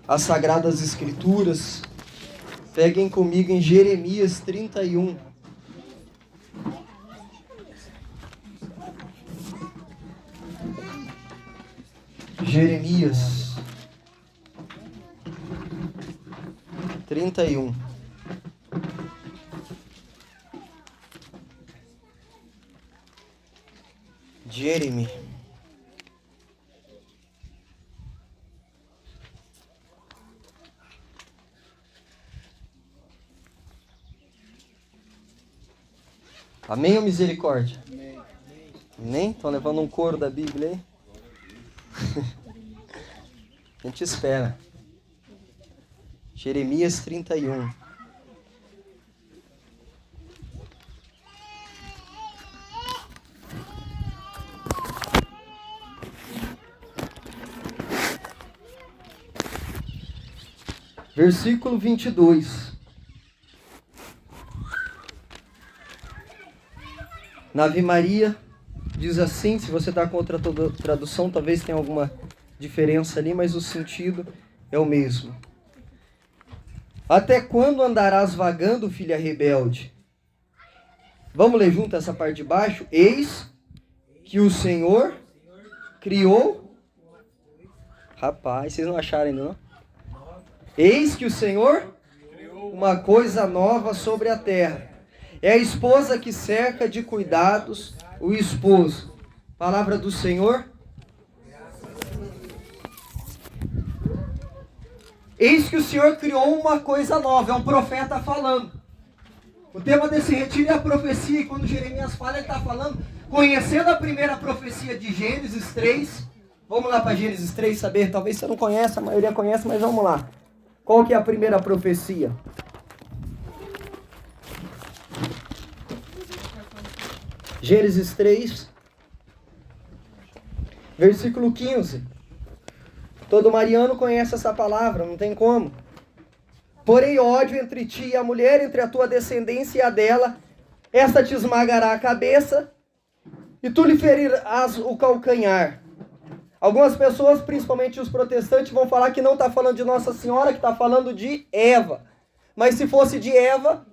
as Sagradas Escrituras, peguem comigo em Jeremias 31. Jeremias 31. Jeremy. Amém ou misericórdia? Amém. Amém? Estão levando um coro da Bíblia aí? A gente espera. Jeremias 31. Versículo 22. Na Ave Maria diz assim, se você está com outra tradução, talvez tenha alguma diferença ali, mas o sentido é o mesmo. Até quando andarás vagando, filha rebelde? Vamos ler junto essa parte de baixo? Eis que o Senhor criou... Rapaz, vocês não acharam ainda, não? Eis que o Senhor criou uma coisa nova sobre a terra. É a esposa que cerca de cuidados o esposo. Palavra do Senhor. Eis que o Senhor criou uma coisa nova. É um profeta falando. O tema desse retiro é a profecia. E quando Jeremias fala, ele está falando, conhecendo a primeira profecia de Gênesis 3. Vamos lá para Gênesis 3 saber. Talvez você não conheça, a maioria conhece, mas vamos lá. Qual que é a primeira profecia? Gênesis 3, versículo 15. Todo mariano conhece essa palavra, não tem como. Porém ódio entre ti e a mulher, entre a tua descendência e a dela, esta te esmagará a cabeça, e tu lhe ferirás o calcanhar. Algumas pessoas, principalmente os protestantes, vão falar que não está falando de Nossa Senhora, que está falando de Eva. Mas se fosse de Eva,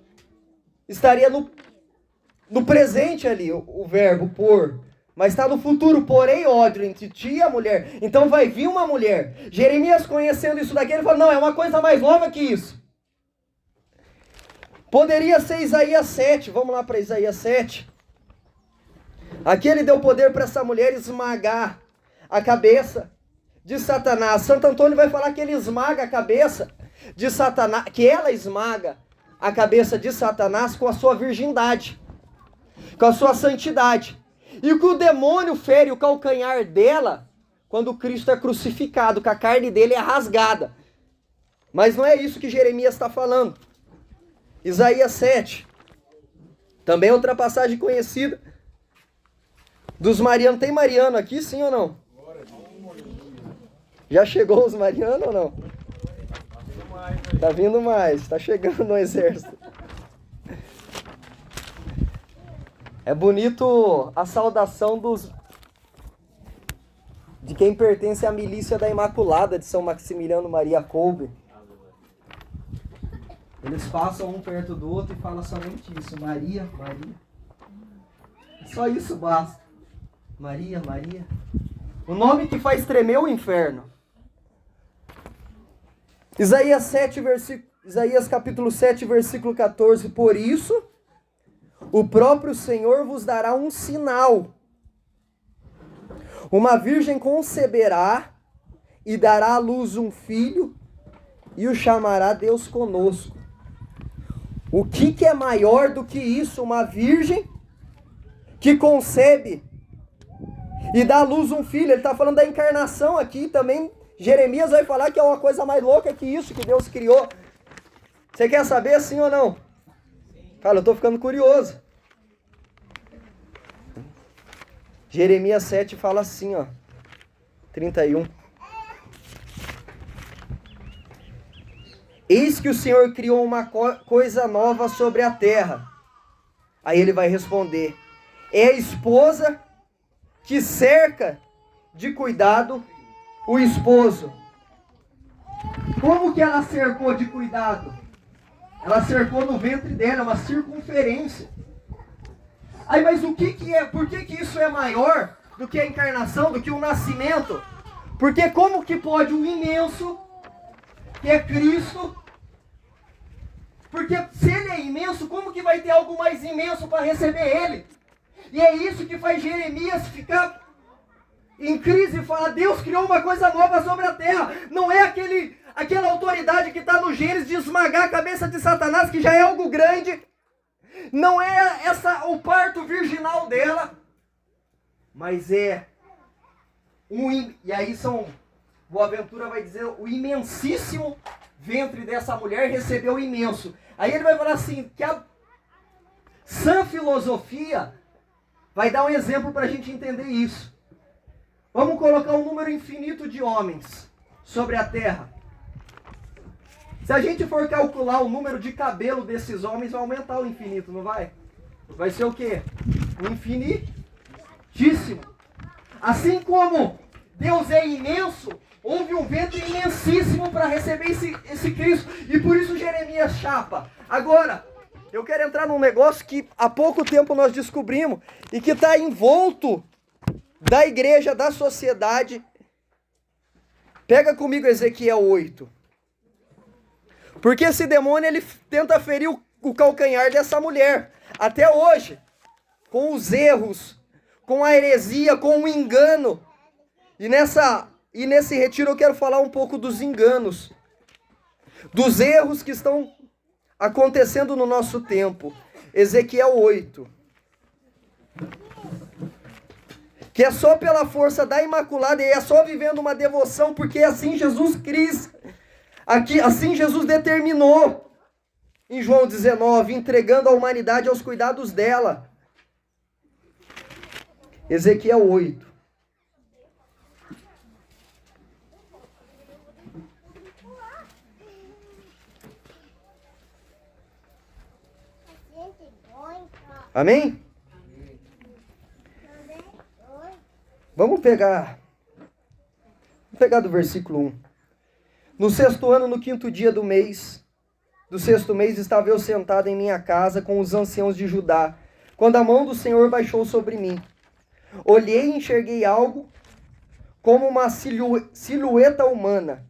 estaria no presente ali, o verbo por. Mas está no futuro, porém ódio entre ti e a mulher. Então vai vir uma mulher. Jeremias, conhecendo isso daqui, ele fala, não, é uma coisa mais nova que isso. Poderia ser Isaías 7, vamos lá para Isaías 7. Aqui ele deu poder para essa mulher esmagar a cabeça de Satanás. Santo Antônio vai falar que ele esmaga a cabeça de Satanás, que ela esmaga a cabeça de Satanás com a sua virgindade, com a sua santidade. E que o demônio fere o calcanhar dela quando Cristo é crucificado, que a carne dele é rasgada. Mas não é isso que Jeremias está falando. Isaías 7, também outra passagem conhecida dos marianos. Tem mariano aqui, sim ou não? Já chegou os marianos ou não? Tá vindo mais, tá chegando no exército. É bonito a saudação de quem pertence à milícia da Imaculada de São Maximiliano Maria Kolbe. Eles passam um perto do outro e falam somente isso. Maria, Maria. Só isso basta. Maria, Maria. O nome que faz tremer o inferno. Isaías capítulo 7, versículo 14. Por isso, o próprio Senhor vos dará um sinal. Uma virgem conceberá e dará à luz um filho e o chamará Deus conosco. O que é maior do que isso? Uma virgem que concebe e dá à luz um filho. Ele está falando da encarnação aqui também. Jeremias vai falar que é uma coisa mais louca que isso que Deus criou. Você quer saber sim ou não? Fala, eu estou ficando curioso. Jeremias 7 fala assim, ó. 31. Eis que o Senhor criou uma coisa nova sobre a terra. Aí ele vai responder. É a esposa que cerca de cuidado o esposo. Como que ela cercou de cuidado? Ela cercou no ventre dela, uma circunferência. Aí, mas o que é? Por que isso é maior do que a encarnação, do que o nascimento? Porque como que pode o imenso, que é Cristo, porque se ele é imenso, como que vai ter algo mais imenso para receber ele? E é isso que faz Jeremias ficar em crise e falar: Deus criou uma coisa nova sobre a terra. Não é aquela autoridade que está no Gênesis de esmagar a cabeça de Satanás, que já é algo grande. Não é o parto virginal dela, mas é e aí Boaventura vai dizer: o imensíssimo ventre dessa mulher recebeu o imenso. Aí ele vai falar assim, que a sã filosofia vai dar um exemplo para a gente entender isso. Vamos colocar um número infinito de homens sobre a terra. Se a gente for calcular o número de cabelo desses homens, vai aumentar o infinito, não vai? Vai ser o quê? O infinitíssimo. Assim como Deus é imenso, houve um ventre imensíssimo para receber esse Cristo. E por isso Jeremias chapa. Agora, eu quero entrar num negócio que há pouco tempo nós descobrimos e que está envolto da igreja, da sociedade. Pega comigo Ezequiel 8. Porque esse demônio, ele tenta ferir o calcanhar dessa mulher. Até hoje. Com os erros, com a heresia, com o engano. E nesse retiro eu quero falar um pouco dos enganos. Dos erros que estão acontecendo no nosso tempo. Ezequiel 8. Que é só pela força da Imaculada, e é só vivendo uma devoção, porque assim Jesus Cristo, assim Jesus determinou, em João 19, entregando a humanidade aos cuidados dela. Ezequiel 8. Amém? Vamos pegar do versículo 1. No 6º ano, no 5º dia do 6º mês, estava eu sentado em minha casa com os anciãos de Judá, quando a mão do Senhor baixou sobre mim. Olhei e enxerguei algo como uma silhueta humana,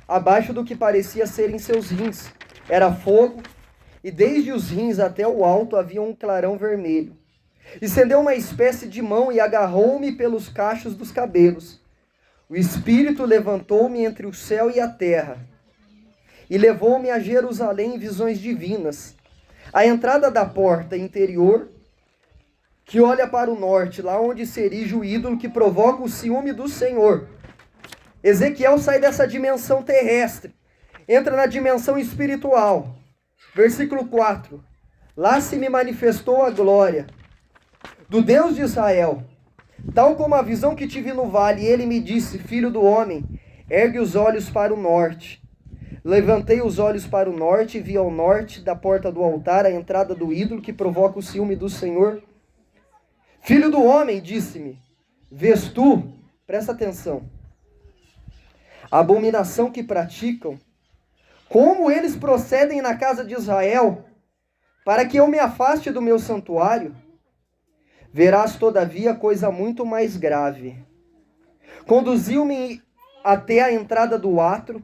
abaixo do que parecia serem seus rins. Era fogo, e desde os rins até o alto havia um clarão vermelho. Estendeu uma espécie de mão e agarrou-me pelos cachos dos cabelos. O Espírito levantou-me entre o céu e a terra e levou-me a Jerusalém em visões divinas. À entrada da porta interior, que olha para o norte, lá onde se erige o ídolo que provoca o ciúme do Senhor. Ezequiel sai dessa dimensão terrestre, entra na dimensão espiritual. Versículo 4. Lá se me manifestou a glória do Deus de Israel, tal como a visão que tive no vale. E ele me disse: filho do homem, ergue os olhos para o norte. Levantei os olhos para o norte e vi ao norte da porta do altar a entrada do ídolo que provoca o ciúme do Senhor. Filho do homem, disse-me, vês tu, presta atenção, a abominação que praticam, como eles procedem na casa de Israel, para que eu me afaste do meu santuário? Verás, todavia, coisa muito mais grave. Conduziu-me até a entrada do adro,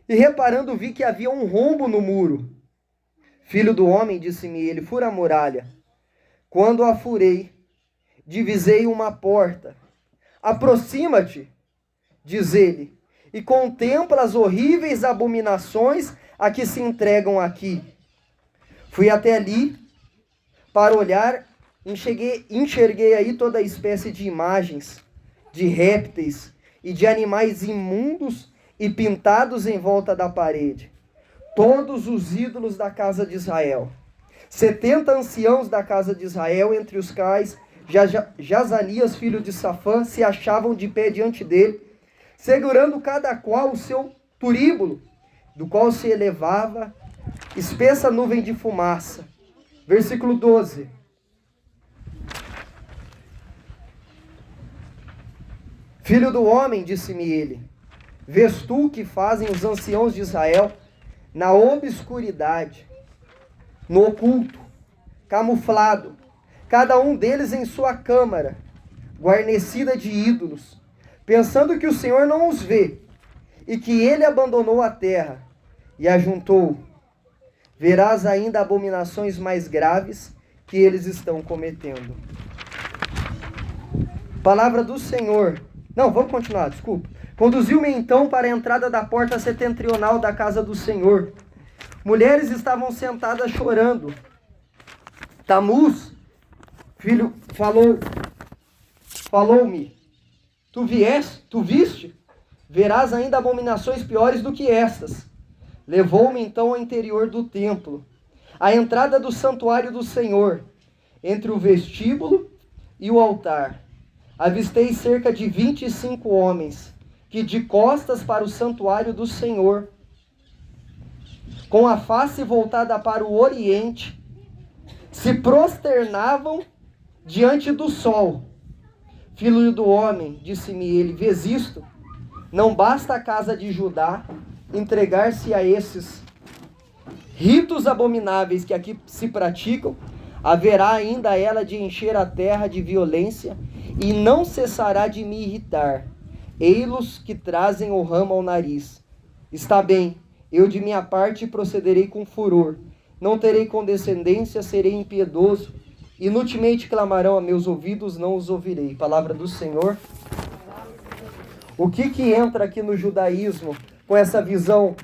e reparando vi que havia um rombo no muro. Filho do homem, disse-me ele, fura a muralha. Quando a furei, divisei uma porta. Aproxima-te, diz ele, e contempla as horríveis abominações a que se entregam aqui. Fui até ali para olhar, enxerguei aí toda espécie de imagens, de répteis e de animais imundos e pintados em volta da parede. Todos os ídolos da casa de Israel. 70 anciãos da casa de Israel, entre os quais Jazanias, filho de Safã, se achavam de pé diante dele, segurando cada qual o seu turíbulo, do qual se elevava espessa nuvem de fumaça. Versículo 12. Filho do homem, disse-me ele, Vês tu o que fazem os anciãos de Israel na obscuridade, no oculto, camuflado, cada um deles em sua câmara, guarnecida de ídolos, pensando que o Senhor não os vê, e que ele abandonou a terra e ajuntou. Verás ainda abominações mais graves que eles estão cometendo. Palavra do Senhor. Não, vamos continuar, desculpa. Conduziu-me então para a entrada da porta setentrional da casa do Senhor. Mulheres estavam sentadas chorando. Tamuz, filho, falou-me: tu viste? Verás ainda abominações piores do que estas. Levou-me então ao interior do templo, à entrada do santuário do Senhor, entre o vestíbulo e o altar. Avistei cerca de 25 homens, que de costas para o santuário do Senhor, com a face voltada para o oriente, se prosternavam diante do sol. Filho do homem, disse-me ele, vês isto? Não basta a casa de Judá entregar-se a esses ritos abomináveis que aqui se praticam, haverá ainda ela de encher a terra de violência e não cessará de me irritar. Ei-los que trazem o ramo ao nariz. Está bem, eu de minha parte procederei com furor. Não terei condescendência, serei impiedoso. Inutilmente clamarão a meus ouvidos, não os ouvirei. Palavra do Senhor. O que entra aqui no judaísmo com essa visão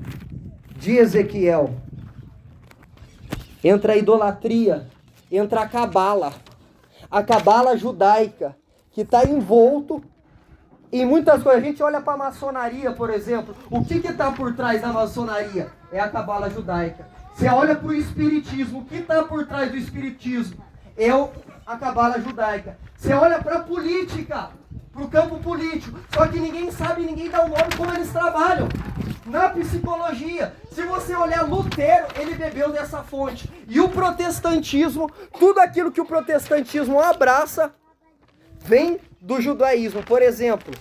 de Ezequiel? Entra a idolatria, entra a cabala judaica, que está envolto em muitas coisas. A gente olha para a maçonaria, por exemplo. O que está por trás da maçonaria? É a cabala judaica. Você olha para o espiritismo. O que está por trás do espiritismo? É a cabala judaica. Você olha para a política, para o campo político. Só que ninguém sabe, ninguém dá o nome como eles trabalham. Na psicologia, se você olhar Lutero, ele bebeu dessa fonte. E o protestantismo, tudo aquilo que o protestantismo abraça, vem do judaísmo. Por exemplo,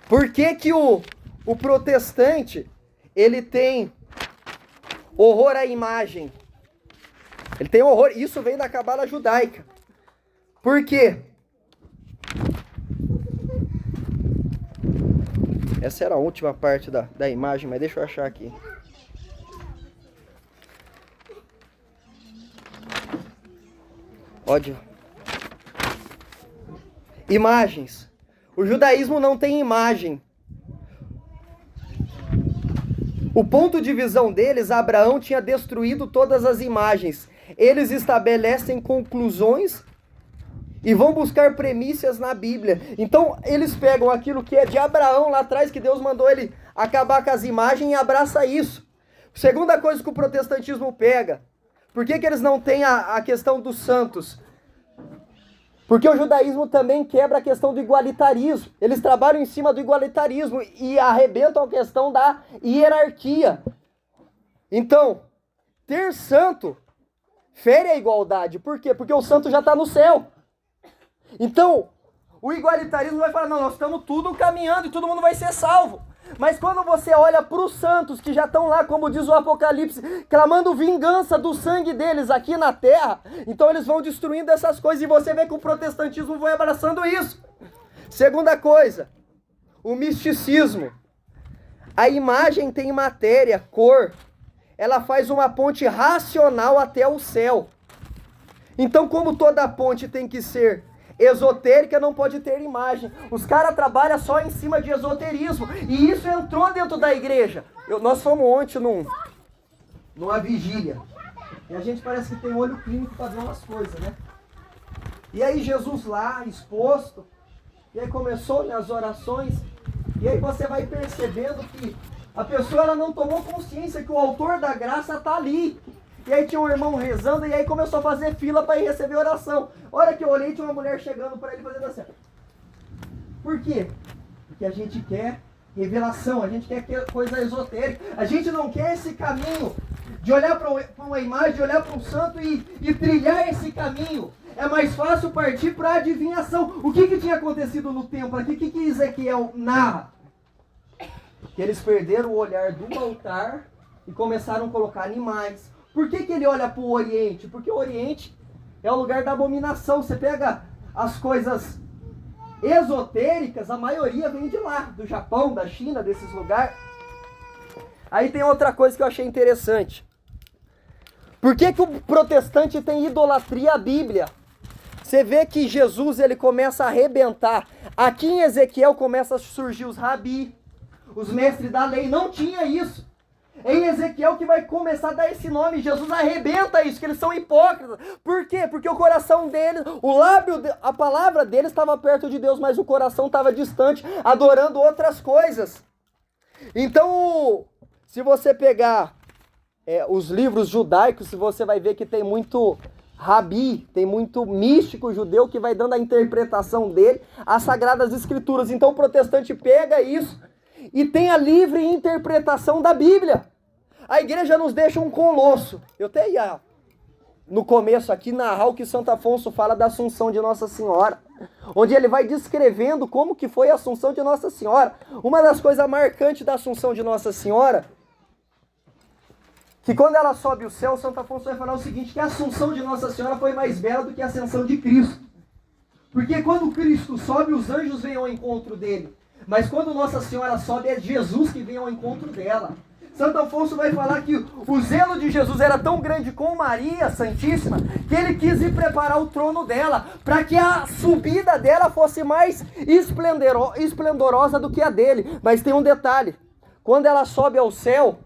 por que o protestante, ele tem horror à imagem? Ele tem horror, isso vem da cabala judaica. Por quê? Essa era a última parte da imagem, mas deixa eu achar aqui. Ódio. Imagens. O judaísmo não tem imagem. O ponto de visão deles, Abraão tinha destruído todas as imagens. Eles estabelecem conclusões e vão buscar premissas na Bíblia. Então, eles pegam aquilo que é de Abraão lá atrás, que Deus mandou ele acabar com as imagens, e abraça isso. Segunda coisa que o protestantismo pega. Por que eles não têm a questão dos santos? Porque o judaísmo também quebra a questão do igualitarismo. Eles trabalham em cima do igualitarismo e arrebentam a questão da hierarquia. Então, ter santo fere a igualdade. Por quê? Porque o santo já está no céu. Então, o igualitarismo vai falar, não, nós estamos tudo caminhando e todo mundo vai ser salvo. Mas quando você olha para os santos que já estão lá, como diz o Apocalipse, clamando vingança do sangue deles aqui na terra, então eles vão destruindo essas coisas e você vê que o protestantismo vai abraçando isso. Segunda coisa, o misticismo. A imagem tem matéria, cor, ela faz uma ponte racional até o céu. Então, como toda ponte tem que ser esotérica, não pode ter imagem. Os caras trabalham só em cima de esoterismo. E isso entrou dentro da igreja. Nós fomos ontem numa vigília. E a gente parece que tem olho clínico para ver umas coisas, né? E aí Jesus lá, exposto. E aí começou nas orações. E aí você vai percebendo que a pessoa ela não tomou consciência que o autor da graça está ali. E aí tinha um irmão rezando e aí começou a fazer fila para ir receber oração. A hora que eu olhei, tinha uma mulher chegando para ele fazendo assim. Por quê? Porque a gente quer revelação, a gente quer coisa esotérica. A gente não quer esse caminho de olhar para uma imagem, de olhar para um santo e trilhar esse caminho. É mais fácil partir para a adivinhação. O que tinha acontecido no templo aqui? O que Ezequiel narra? Que eles perderam o olhar do altar e começaram a colocar animais. Por que ele olha para o Oriente? Porque o Oriente é o lugar da abominação. Você pega as coisas esotéricas, a maioria vem de lá, do Japão, da China, desses lugares. Aí tem outra coisa que eu achei interessante. Por que o protestante tem idolatria à Bíblia? Você vê que Jesus ele começa a arrebentar. Aqui em Ezequiel começa a surgir os rabi, os mestres da lei. Não tinha isso. É em Ezequiel que vai começar a dar esse nome. Jesus arrebenta isso, que eles são hipócritas. Por quê? Porque o coração deles, o lábio, a palavra deles estava perto de Deus, mas o coração estava distante, adorando outras coisas. Então, se você pegar os livros judaicos, você vai ver que tem muito rabi, tem muito místico judeu que vai dando a interpretação dele às Sagradas Escrituras. Então o protestante pega isso e tem a livre interpretação da Bíblia. A igreja nos deixa um colosso. Eu até ia, no começo aqui, narrar o que Santo Afonso fala da Assunção de Nossa Senhora, onde ele vai descrevendo como que foi a Assunção de Nossa Senhora. Uma das coisas marcantes da Assunção de Nossa Senhora, que quando ela sobe o céu, Santo Afonso vai falar o seguinte, que a Assunção de Nossa Senhora foi mais bela do que a Ascensão de Cristo. Porque quando Cristo sobe, os anjos vêm ao encontro dele. Mas quando Nossa Senhora sobe, é Jesus que vem ao encontro dela. Santo Afonso vai falar que o zelo de Jesus era tão grande com Maria Santíssima, que ele quis ir preparar o trono dela, para que a subida dela fosse mais esplendorosa do que a dele. Mas tem um detalhe, quando ela sobe ao céu,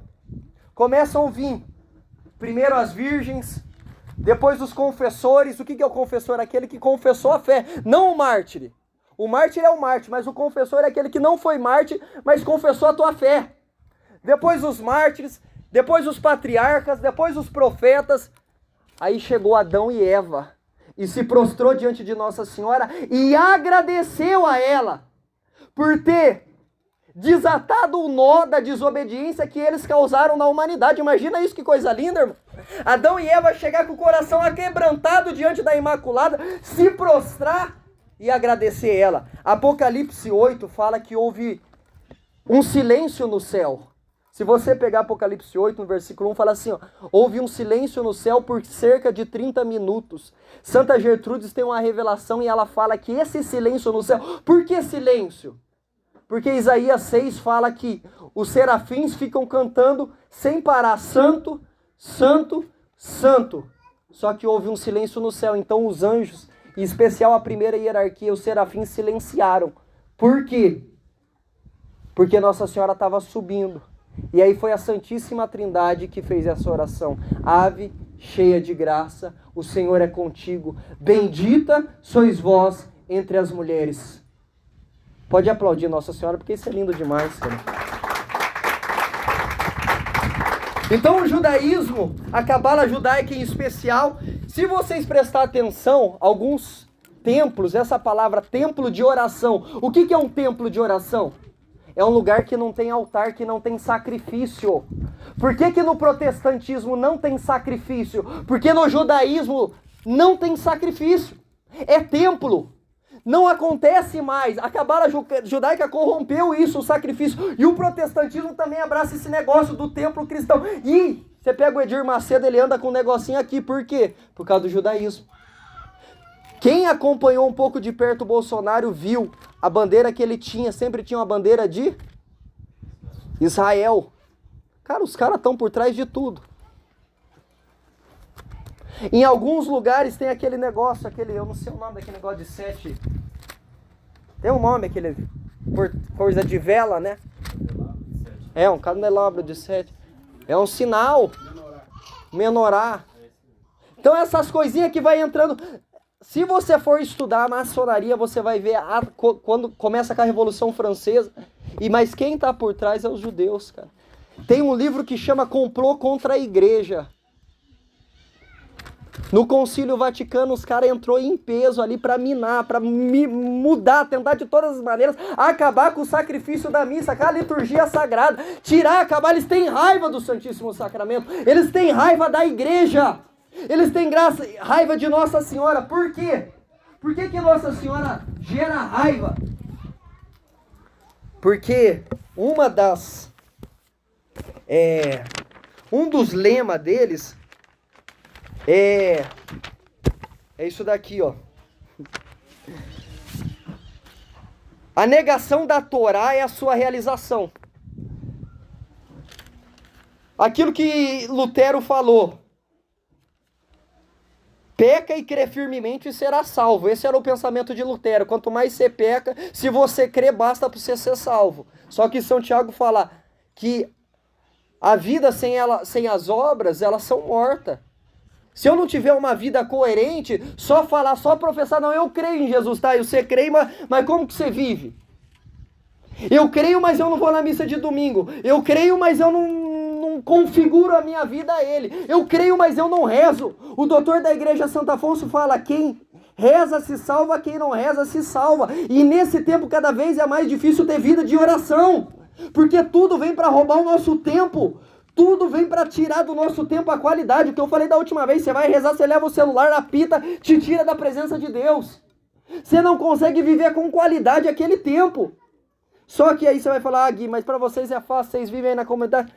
começam a vir primeiro as virgens, depois os confessores. O que é o confessor? Aquele que confessou a fé, não o mártir. O mártir é o mártir, mas o confessor é aquele que não foi mártir, mas confessou a tua fé. Depois os mártires, depois os patriarcas, depois os profetas. Aí chegou Adão e Eva e se prostrou diante de Nossa Senhora e agradeceu a ela por ter desatado o nó da desobediência que eles causaram na humanidade. Imagina isso, que coisa linda, irmão. Adão e Eva chegar com o coração aquebrantado diante da Imaculada, se prostrar e agradecer ela. Apocalipse 8 fala que houve um silêncio no céu. Se você pegar Apocalipse 8, no versículo 1, fala assim, ó, houve um silêncio no céu por cerca de 30 minutos. Santa Gertrudes tem uma revelação e ela fala que esse silêncio no céu... Por que silêncio? Porque Isaías 6 fala que os serafins ficam cantando sem parar, santo, santo, santo. Só que houve um silêncio no céu, então os anjos, em especial a primeira hierarquia, os serafins silenciaram. Por quê? Porque Nossa Senhora estava subindo. E aí foi a Santíssima Trindade que fez essa oração. Ave, cheia de graça, o Senhor é contigo. Bendita sois vós entre as mulheres. Pode aplaudir Nossa Senhora, porque isso é lindo demais, cara. Então o judaísmo, a cabala judaica em especial, se vocês prestarem atenção, alguns templos, essa palavra templo de oração. O que é um templo de oração? É um lugar que não tem altar, que não tem sacrifício. Por que no protestantismo não tem sacrifício? Porque no judaísmo não tem sacrifício. É templo. Não acontece mais. A cabala judaica corrompeu isso, o sacrifício. E o protestantismo também abraça esse negócio do templo cristão. E você pega o Edir Macedo, ele anda com um negocinho aqui. Por quê? Por causa do judaísmo. Quem acompanhou um pouco de perto o Bolsonaro viu a bandeira que ele tinha, sempre tinha uma bandeira de Israel. Cara, os caras estão por trás de tudo. Em alguns lugares tem aquele negócio, eu não sei o nome daquele negócio de 7. Tem um nome, aquele coisa de vela, né? É, um candelabro de 7. É um sinal. Menorá. Então essas coisinhas que vai entrando... Se você for estudar a maçonaria, você vai ver quando começa com a Revolução Francesa. Mas quem está por trás é os judeus, cara. Tem um livro que chama Complô contra a Igreja. No Concílio Vaticano, os caras entrou em peso ali para minar, para mudar, tentar de todas as maneiras, acabar com o sacrifício da missa, com a liturgia sagrada, acabar. Eles têm raiva do Santíssimo Sacramento, eles têm raiva da igreja. Eles têm raiva de Nossa Senhora. Por quê? Por que Nossa Senhora gera raiva? Porque um dos lemas deles é isso daqui, ó. A negação da Torá é a sua realização. Aquilo que Lutero falou: peca e crê firmemente e será salvo. Esse era o pensamento de Lutero. Quanto mais você peca, se você crê, basta para você ser salvo. Só que São Tiago fala que a vida sem as obras, elas são mortas. Se eu não tiver uma vida coerente, só falar, só professar, não, eu creio em Jesus, tá? Você crê, mas como que você vive? Eu creio, mas eu não vou na missa de domingo. Eu creio, mas eu não configuro a minha vida a Ele. Eu creio, mas eu não rezo. O doutor da igreja Santo Afonso fala: quem reza se salva, quem não reza se salva. E nesse tempo cada vez é mais difícil ter vida de oração, porque tudo vem para roubar o nosso tempo. Tudo vem para tirar do nosso tempo a qualidade. O que eu falei da última vez: você vai rezar, você leva o celular, apita, te tira da presença de Deus. Você não consegue viver com qualidade aquele tempo. Só que aí você vai falar: ah, Gui, mas para vocês é fácil, vocês vivem aí na comunidade.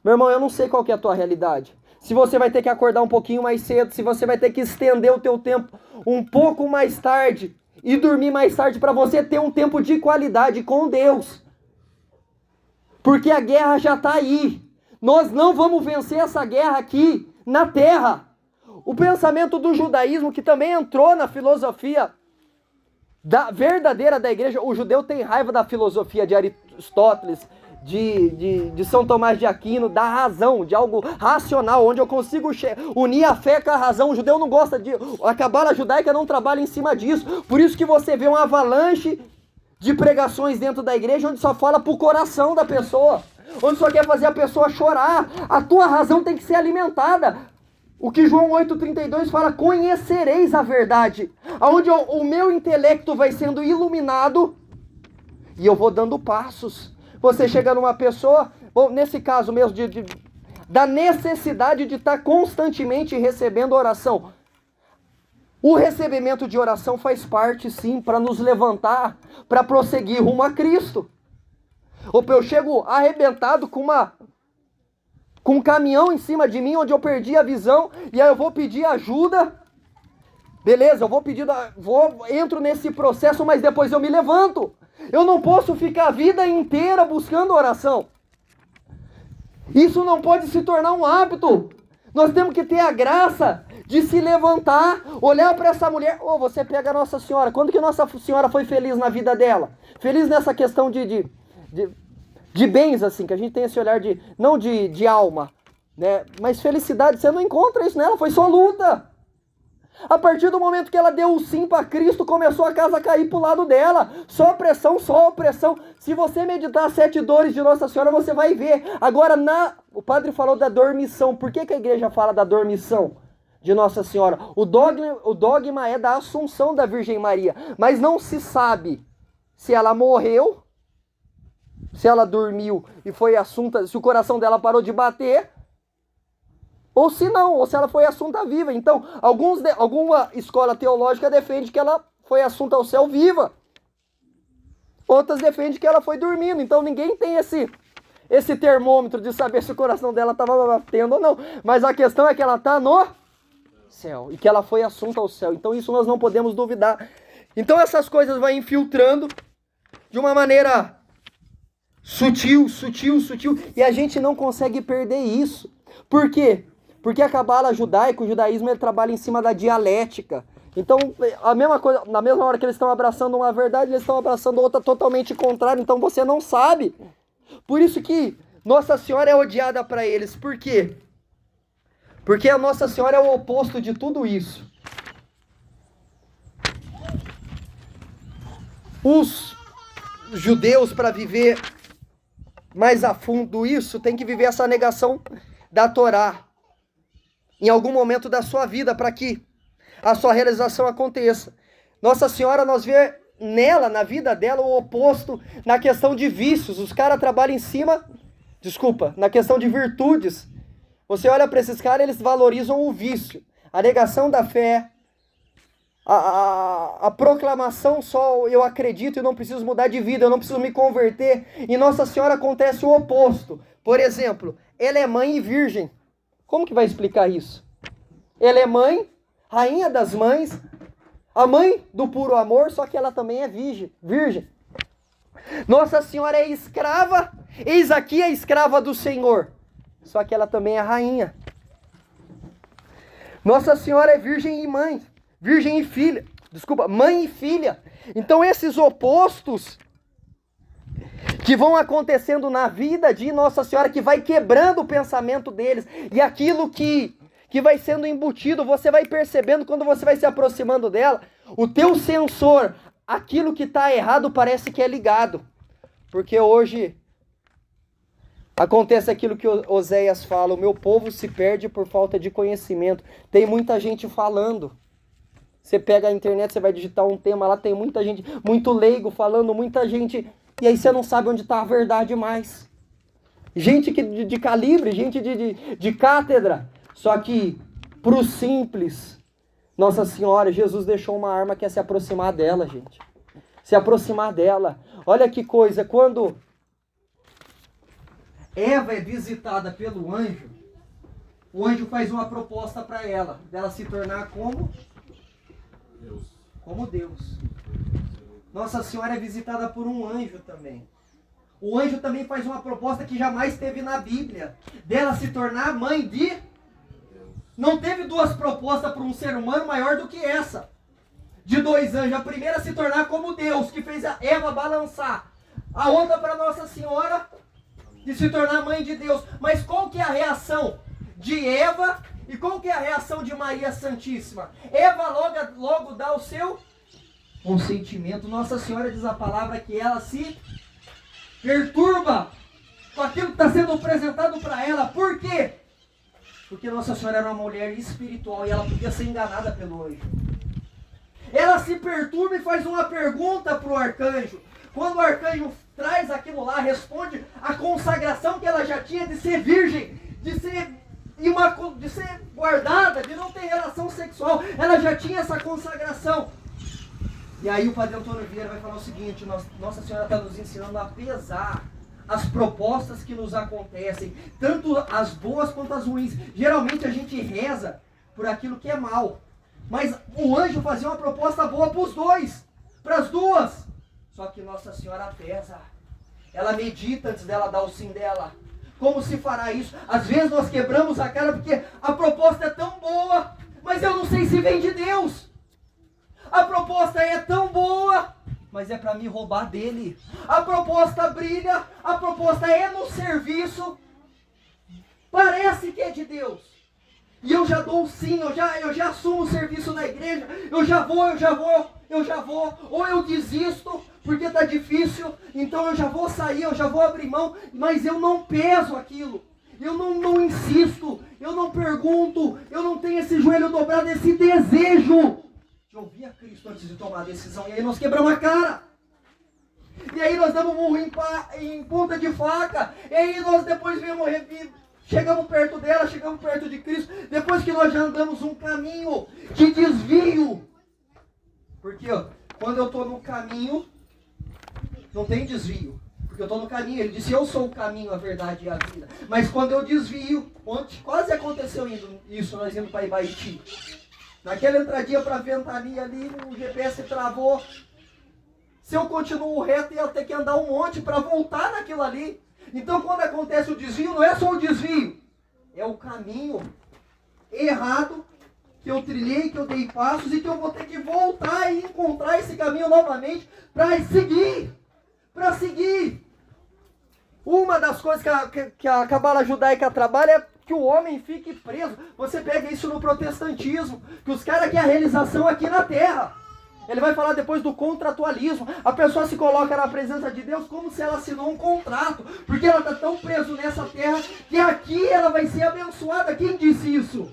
Meu irmão, eu não sei qual que é a tua realidade. Se você vai ter que acordar um pouquinho mais cedo, se você vai ter que estender o teu tempo um pouco mais tarde e dormir mais tarde para você ter um tempo de qualidade com Deus. Porque a guerra já está aí. Nós não vamos vencer essa guerra aqui na terra. O pensamento do judaísmo, que também entrou na filosofia verdadeira da igreja. O judeu tem raiva da filosofia de Aristóteles, de São Tomás de Aquino, da razão, de algo racional, onde eu consigo unir a fé com a razão. O judeu não gosta de... A cabala judaica não trabalha em cima disso. Por isso que você vê uma avalanche de pregações dentro da igreja, onde só fala pro coração da pessoa, onde só quer fazer a pessoa chorar. A tua razão tem que ser alimentada. O que João 8,32 fala: conhecereis a verdade. Onde o meu intelecto vai sendo iluminado e eu vou dando passos. Você chega numa pessoa, bom, nesse caso mesmo, da necessidade de estar constantemente recebendo oração. O recebimento de oração faz parte, sim, para nos levantar, para prosseguir rumo a Cristo. Ou eu chego arrebentado com um caminhão em cima de mim, onde eu perdi a visão, e aí eu vou pedir ajuda. Beleza, eu entro nesse processo, mas depois eu me levanto. Eu não posso ficar a vida inteira buscando oração. Isso não pode se tornar um hábito. Nós temos que ter a graça de se levantar, olhar para essa mulher. Você pega a Nossa Senhora. Quando que Nossa Senhora foi feliz na vida dela? Feliz nessa questão de bens, assim, que a gente tem esse olhar não de alma, né? Mas felicidade, você não encontra isso nela, foi só luta. A partir do momento que ela deu o sim para Cristo, começou a casa a cair para o lado dela. Só pressão, só opressão. Se você meditar 7 dores de Nossa Senhora, você vai ver. Agora, o padre falou da dormição. Por que a igreja fala da dormição de Nossa Senhora? O dogma é da Assunção da Virgem Maria. Mas não se sabe se ela morreu, se ela dormiu e foi assunta, se o coração dela parou de bater, ou se não, ou se ela foi assunta viva. Então, alguma escola teológica defende que ela foi assunta ao céu viva. Outras defendem que ela foi dormindo. Então, ninguém tem esse termômetro de saber se o coração dela estava batendo ou não. Mas a questão é que ela está no céu e que ela foi assunta ao céu. Então, isso nós não podemos duvidar. Então, essas coisas vão infiltrando de uma maneira sutil, e a gente não consegue perder isso. Por quê? Porque a cabala judaica, o judaísmo, ele trabalha em cima da dialética. Então, a mesma coisa, na mesma hora que eles estão abraçando uma verdade, eles estão abraçando outra totalmente contrária. Então você não sabe. Por isso que Nossa Senhora é odiada para eles. Por quê? Porque a Nossa Senhora é o oposto de tudo isso. Os judeus, para viver mais a fundo isso, tem que viver essa negação da Torá em algum momento da sua vida, para que a sua realização aconteça. Nossa Senhora, nós vê nela, na vida dela, o oposto na questão de vícios. Os caras trabalham em cima, na questão de virtudes. Você olha para esses caras, eles valorizam o vício, a negação da fé, a proclamação só eu acredito e não preciso mudar de vida, eu não preciso me converter. Em Nossa Senhora acontece o oposto. Por exemplo, ela é mãe e virgem. Como que vai explicar isso? Ela é mãe, rainha das mães, a mãe do puro amor, só que ela também é virgem. Nossa Senhora é escrava, eis aqui a escrava do Senhor, só que ela também é rainha. Nossa Senhora é virgem e mãe, virgem e filha, mãe e filha. Então esses opostos que vão acontecendo na vida de Nossa Senhora, que vai quebrando o pensamento deles, e aquilo que vai sendo embutido, você vai percebendo quando você vai se aproximando dela, o teu sensor, aquilo que está errado parece que é ligado, porque hoje acontece aquilo que Oséias fala, o meu povo se perde por falta de conhecimento. Tem muita gente falando. Você pega a internet, você vai digitar um tema lá, tem muita gente, muito leigo falando, muita gente, e aí você não sabe onde está a verdade mais. Gente de calibre, gente de cátedra. Só que, para o simples, Nossa Senhora, Jesus deixou uma arma que é se aproximar dela, gente. Se aproximar dela. Olha que coisa, quando Eva é visitada pelo anjo, o anjo faz uma proposta para ela, dela se tornar como? Deus. Como Deus. Nossa Senhora é visitada por um anjo também. O anjo também faz uma proposta que jamais teve na Bíblia, dela se tornar mãe de Deus. Não teve duas propostas para um ser humano maior do que essa. De dois anjos. A primeira se tornar como Deus, que fez a Eva balançar. A outra para Nossa Senhora de se tornar mãe de Deus. Mas qual que é a reação de Eva e qual que é a reação de Maria Santíssima? Eva logo dá o seu consentimento. Nossa Senhora diz a palavra que ela se perturba com aquilo que está sendo apresentado para ela. Por quê? Porque Nossa Senhora era uma mulher espiritual e ela podia ser enganada pelo anjo. Ela se perturba e faz uma pergunta para o arcanjo. Quando o arcanjo traz aquilo lá, responde a consagração que ela já tinha de ser virgem, de ser guardada, de não ter relação sexual. Ela já tinha essa consagração. E aí o Padre Antônio Vieira vai falar o seguinte: Nossa Senhora está nos ensinando a pesar as propostas que nos acontecem, tanto as boas quanto as ruins. Geralmente a gente reza por aquilo que é mal, mas o anjo fazia uma proposta boa para os dois, para as duas. Só que Nossa Senhora pesa, ela medita antes dela dar o sim dela. Como se fará isso? Às vezes nós quebramos a cara porque a proposta é tão boa, mas eu não sei se vem de Deus. A proposta é tão boa, mas é para me roubar dele. A proposta brilha, a proposta é no serviço, parece que é de Deus. E eu já dou sim, eu já assumo o serviço na igreja, eu já vou, ou eu desisto, porque está difícil, então eu já vou sair, eu já vou abrir mão, mas eu não peso aquilo, eu não insisto, eu não pergunto, eu não tenho esse joelho dobrado, esse desejo de ouvir a Cristo antes de tomar a decisão. E aí nós quebramos a cara, e aí nós damos murro em ponta de faca, e aí nós depois chegamos perto dela, chegamos perto de Cristo, depois que nós já andamos um caminho de desvio. Porque quando eu estou no caminho, não tem desvio, porque eu estou no caminho. Ele disse: eu sou o caminho, a verdade e a vida. Mas quando eu desvio, ontem quase aconteceu isso, nós indo para Ibaiti. Naquela entradinha para Ventania ali, o GPS travou. Se eu continuo reto, eu ia ter que andar um monte para voltar naquilo ali. Então quando acontece o desvio, não é só o desvio, é o caminho errado que eu trilhei, que eu dei passos e que eu vou ter que voltar e encontrar esse caminho novamente para seguir. Uma das coisas que a Cabala Judaica trabalha é que o homem fique preso. Você pega isso no protestantismo, que os caras querem a realização aqui na terra. Ele vai falar depois do contratualismo. A pessoa se coloca na presença de Deus como se ela assinou um contrato, porque ela está tão presa nessa terra que aqui ela vai ser abençoada. Quem disse isso?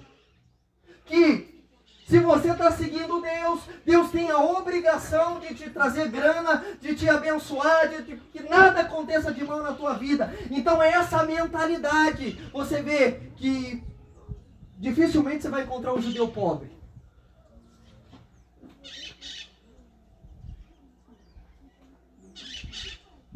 Que se você está seguindo Deus, Deus tem a obrigação de te trazer grana, de te abençoar, de que nada aconteça de mal na tua vida. Então é essa mentalidade. Você vê que dificilmente você vai encontrar um judeu pobre.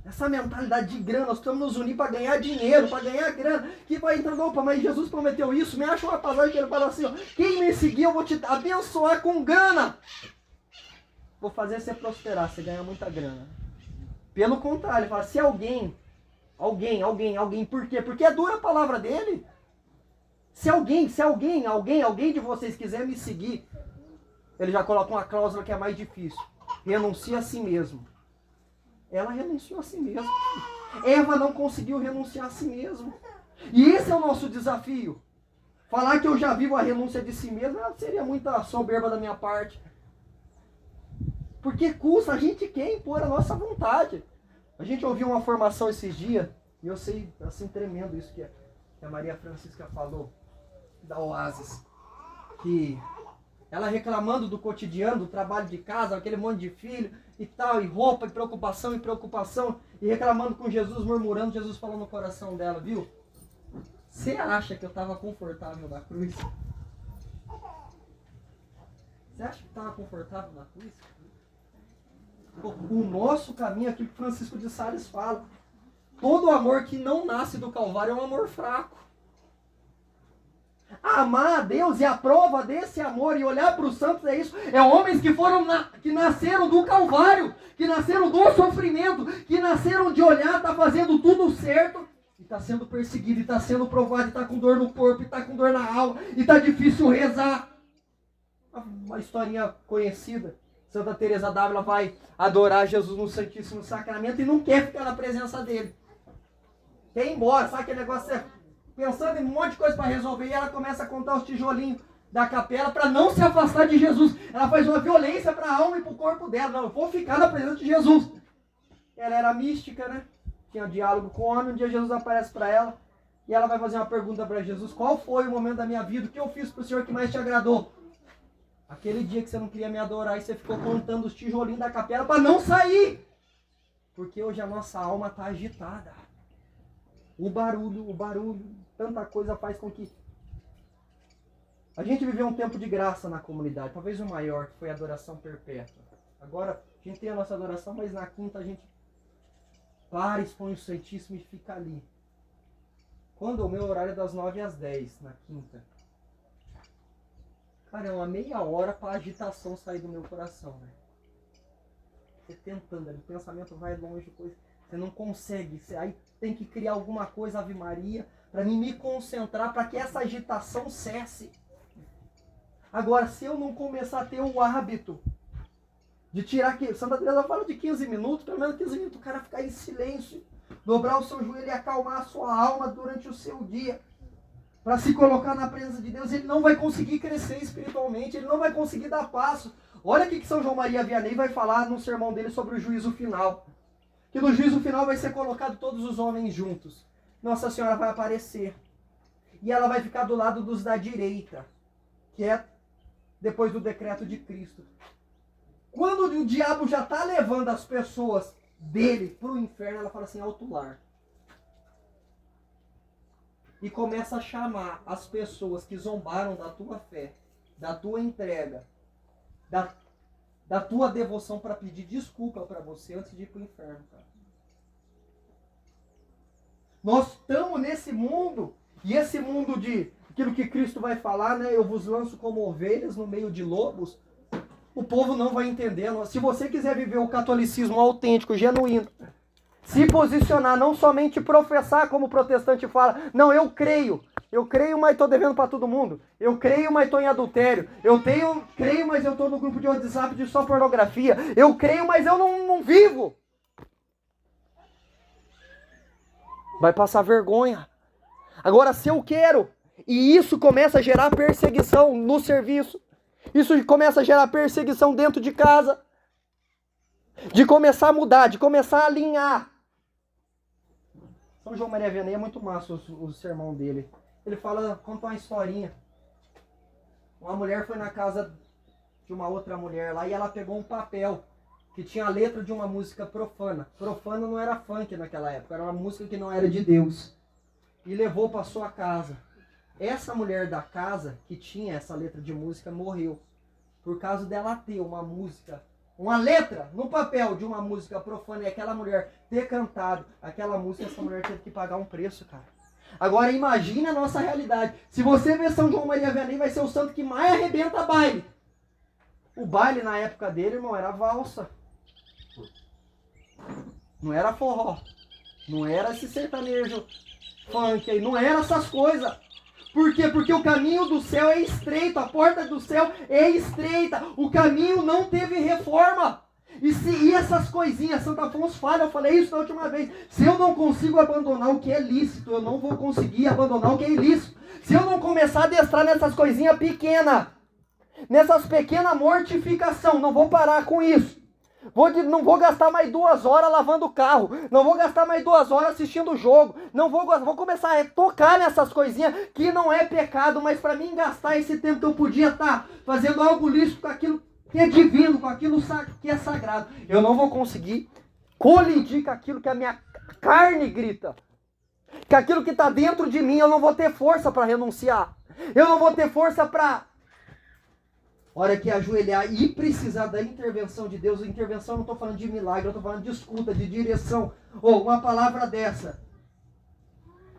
Essa mentalidade de grana, nós estamos nos unir para ganhar dinheiro, para ganhar grana. Que vai entrando, opa, mas Jesus prometeu isso. Me acha uma passagem que ele fala assim, ó, quem me seguir eu vou te abençoar com grana. Vou fazer você prosperar, você ganhar muita grana. Pelo contrário, ele fala, se alguém, por quê? Porque é dura a palavra dele. Se alguém de vocês quiser me seguir, ele já coloca uma cláusula que é mais difícil. Renuncia a si mesmo. Ela renunciou a si mesma. Eva não conseguiu renunciar a si mesma. E esse é o nosso desafio. Falar que eu já vivo a renúncia de si mesmo seria muita soberba da minha parte. Porque custa, a gente quer impor a nossa vontade. A gente ouviu uma formação esses dias, e eu sei, assim, tremendo isso que a Maria Francisca falou, da Oasis. Que ela reclamando do cotidiano, do trabalho de casa, aquele monte de filho e tal, e roupa, e preocupação, e reclamando com Jesus, murmurando, Jesus falou no coração dela, viu? Você acha que eu estava confortável na cruz? Você acha que estava confortável na cruz? O nosso caminho, aquilo que Francisco de Sales fala, todo amor que não nasce do Calvário é um amor fraco. Amar a Deus e a prova desse amor e olhar para os santos é isso. É homens que nasceram do Calvário, que nasceram do sofrimento, que nasceram de olhar, tá fazendo tudo certo e tá sendo perseguido, e tá sendo provado, e tá com dor no corpo, e tá com dor na alma, e tá difícil rezar. Uma historinha conhecida. Santa Teresa d'Ávila vai adorar Jesus no Santíssimo Sacramento e não quer ficar na presença dele. Quer ir embora, sabe aquele negócio, pensando em um monte de coisa para resolver, e ela começa a contar os tijolinhos da capela para não se afastar de Jesus. Ela faz uma violência para a alma e para o corpo dela. Não, eu vou ficar na presença de Jesus. Ela era mística, né? Tinha diálogo com o homem. Um dia Jesus aparece para ela e ela vai fazer uma pergunta para Jesus. Qual foi o momento da minha vida? O que eu fiz para o Senhor que mais te agradou? Aquele dia que você não queria me adorar e você ficou contando os tijolinhos da capela para não sair. Porque hoje a nossa alma está agitada. O barulho, tanta coisa faz com que... A gente viveu um tempo de graça na comunidade, talvez o maior, que foi a adoração perpétua. Agora, a gente tem a nossa adoração, mas na quinta a gente para, expõe o Santíssimo e fica ali. Quando o meu horário é das 9 às 10, na quinta. Cara, é uma meia hora para a agitação sair do meu coração, né? Você tentando, o pensamento vai longe, coisa, você não consegue, aí tem que criar alguma coisa, Ave Maria, para mim me concentrar, para que essa agitação cesse. Agora, se eu não começar a ter o hábito de tirar... Santa Teresa fala de 15 minutos, pelo menos 15 minutos, o cara ficar em silêncio, dobrar o seu joelho e acalmar a sua alma durante o seu dia, para se colocar na presença de Deus, ele não vai conseguir crescer espiritualmente, ele não vai conseguir dar passo. Olha o que São João Maria Vianney vai falar no sermão dele sobre o juízo final. Que no juízo final vai ser colocado todos os homens juntos. Nossa Senhora vai aparecer. E ela vai ficar do lado dos da direita, que é depois do decreto de Cristo. Quando o diabo já está levando as pessoas dele para o inferno, ela fala assim, alto lar. E começa a chamar as pessoas que zombaram da tua fé, da tua entrega, da tua devoção para pedir desculpa para você antes de ir para o inferno, cara. Nós estamos nesse mundo, e esse mundo de aquilo que Cristo vai falar, né? Eu vos lanço como ovelhas no meio de lobos. O povo não vai entender. Se você quiser viver o catolicismo autêntico, genuíno, se posicionar, não somente professar como o protestante fala, não, eu creio, mas estou devendo para todo mundo, eu creio, mas estou em adultério, creio, mas eu estou no grupo de WhatsApp de só pornografia, eu creio, mas eu não vivo. Vai passar vergonha. Agora, se eu quero, e isso começa a gerar perseguição no serviço, isso começa a gerar perseguição dentro de casa, de começar a mudar, de começar a alinhar. São João Maria Vianney é muito massa o sermão dele. Ele conta uma historinha. Uma mulher foi na casa de uma outra mulher lá e ela pegou um papel que tinha a letra de uma música profana. Profana não era funk naquela época, era uma música que não era de Deus. E levou para sua casa. Essa mulher da casa, que tinha essa letra de música, morreu. Por causa dela ter uma música uma letra no papel de uma música profana e aquela mulher ter cantado aquela música, essa mulher teve que pagar um preço, cara. Agora imagine a nossa realidade. Se você ver São João Maria Vianney, vai ser o santo que mais arrebenta baile. O baile na época dele, irmão, era valsa. Não era forró. Não era esse sertanejo funk aí. Não era essas coisas. Por quê? Porque o caminho do céu é estreito. A porta do céu é estreita. O caminho não teve reforma. E essas coisinhas, Santo Afonso fala, eu falei isso da última vez. Se eu não consigo abandonar o que é lícito, eu não vou conseguir abandonar o que é ilícito. Se eu não começar a adestrar nessas coisinhas pequenas, nessas pequenas mortificações, não vou parar com isso. Não vou gastar mais 2 horas lavando o carro. Não vou gastar mais 2 horas assistindo o jogo. Vou começar a tocar nessas coisinhas que não é pecado, mas para mim gastar esse tempo que eu podia estar fazendo algo lícito com aquilo que é divino, com aquilo que é sagrado. Eu não vou conseguir colidir com aquilo que a minha carne grita. Com aquilo que está dentro de mim, eu não vou ter força para renunciar. Eu não vou ter força para... hora que ajoelhar e precisar da intervenção de Deus. Intervenção, não estou falando de milagre, eu estou falando de escuta, de direção. Ou uma palavra dessa.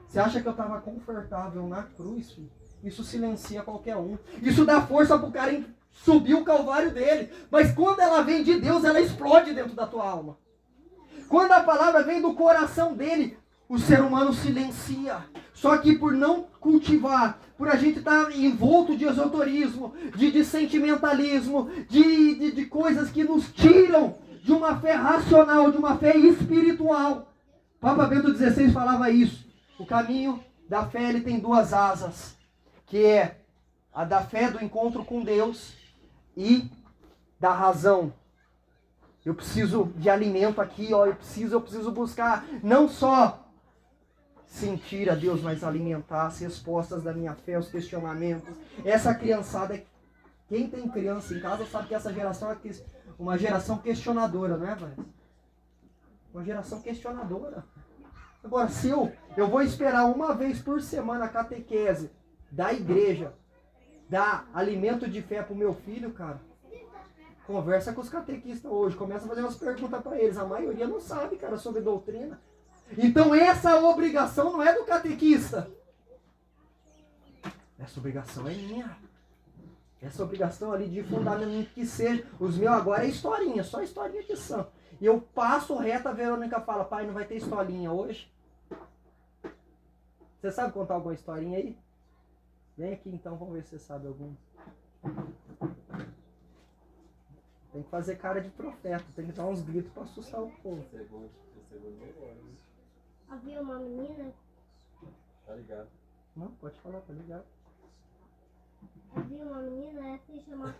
Você acha que eu estava confortável na cruz, filho? Isso silencia qualquer um. Isso dá força para o cara subir o calvário dele. Mas quando ela vem de Deus, ela explode dentro da tua alma. Quando a palavra vem do coração dele, o ser humano silencia. Só que por não cultivar, por a gente estar envolto de esoterismo, de sentimentalismo, de coisas que nos tiram de uma fé racional, de uma fé espiritual. Papa Bento XVI falava isso. O caminho da fé, ele tem 2 asas, que é a da fé do encontro com Deus e da razão. Eu preciso de alimento aqui, ó, eu preciso buscar não só sentir a Deus, mas alimentar as respostas da minha fé, os questionamentos. Essa criançada, quem tem criança em casa sabe que essa geração é uma geração questionadora, não é, Vanessa? Uma geração questionadora. Agora, se eu vou esperar uma vez por semana a catequese da igreja, dar alimento de fé pro meu filho, cara, conversa com os catequistas hoje, começa a fazer umas perguntas para eles. A maioria não sabe, cara, sobre doutrina. Então essa obrigação não é do catequista. Essa obrigação é minha. Essa obrigação ali de fundamento que seja. Os meus agora é historinha, só historinha de santo. E eu passo reto, a Verônica fala, pai, não vai ter historinha hoje? Você sabe contar alguma historinha aí? Vem aqui então, vamos ver se você sabe alguma. Tem que fazer cara de profeta, tem que dar uns gritos para assustar o povo. Havia uma menina. Tá ligado? Não, pode falar, tá ligado. Havia uma menina, ela se chamava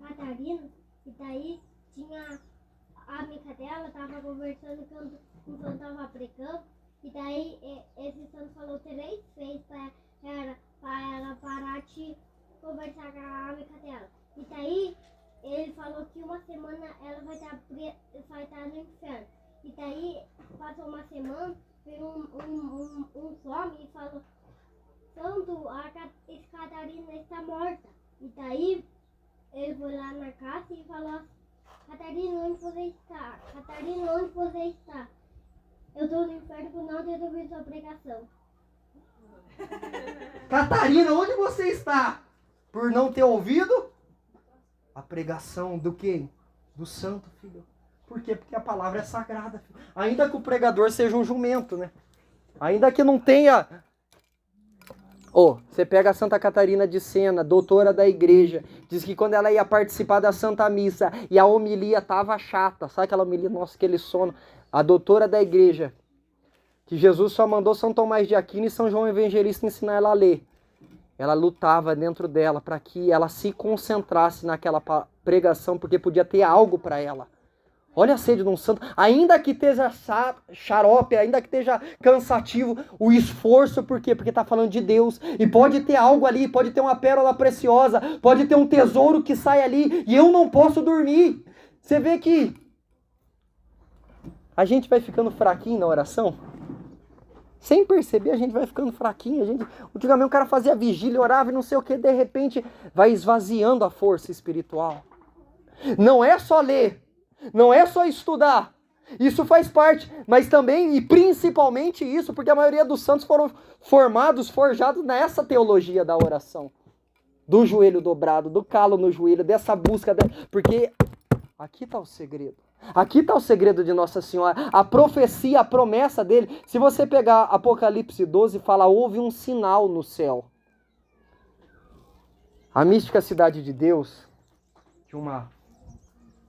Catarina, e daí tinha a amiga dela, tava conversando quando o santo tava pregando, e daí esse santo falou 3 vezes pra ela parar de conversar com a amiga dela. E daí ele falou que uma semana ela vai estar no inferno. E daí passou uma semana, veio um homem e falou, santo, essa Catarina está morta. E daí ele foi lá na casa e falou, Catarina, onde você está? Catarina, onde você está? Eu estou no inferno por não ter ouvido sua pregação. Catarina, onde você está? Por não ter ouvido a pregação do quê? Do santo, filho. Por quê? Porque a palavra é sagrada, filho. Ainda que o pregador seja um jumento, né? Ainda que não tenha... Você pega a Santa Catarina de Sena, doutora da igreja, diz que quando ela ia participar da Santa Missa e a homilia tava chata, sabe aquela homilia, nossa, aquele sono, a doutora da igreja, que Jesus só mandou São Tomás de Aquino e São João Evangelista ensinar ela a ler. Ela lutava dentro dela para que ela se concentrasse naquela pregação, porque podia ter algo para ela. Olha a sede de um santo, ainda que esteja xarope, ainda que esteja cansativo, o esforço, por quê? Porque está falando de Deus, e pode ter algo ali, pode ter uma pérola preciosa, pode ter um tesouro que sai ali, e eu não posso dormir. Você vê que a gente vai ficando fraquinho na oração, sem perceber a gente vai ficando fraquinho, antigamente o cara fazia vigília, orava e não sei o que, de repente vai esvaziando a força espiritual. Não é só ler, não é só estudar. Isso faz parte, mas também e principalmente isso, porque a maioria dos santos foram forjados nessa teologia da oração. Do joelho dobrado, do calo no joelho, dessa busca, porque aqui está o segredo. Aqui está o segredo de Nossa Senhora. A profecia, a promessa dele. Se você pegar Apocalipse 12, fala, houve um sinal no céu. A mística cidade de Deus, de uma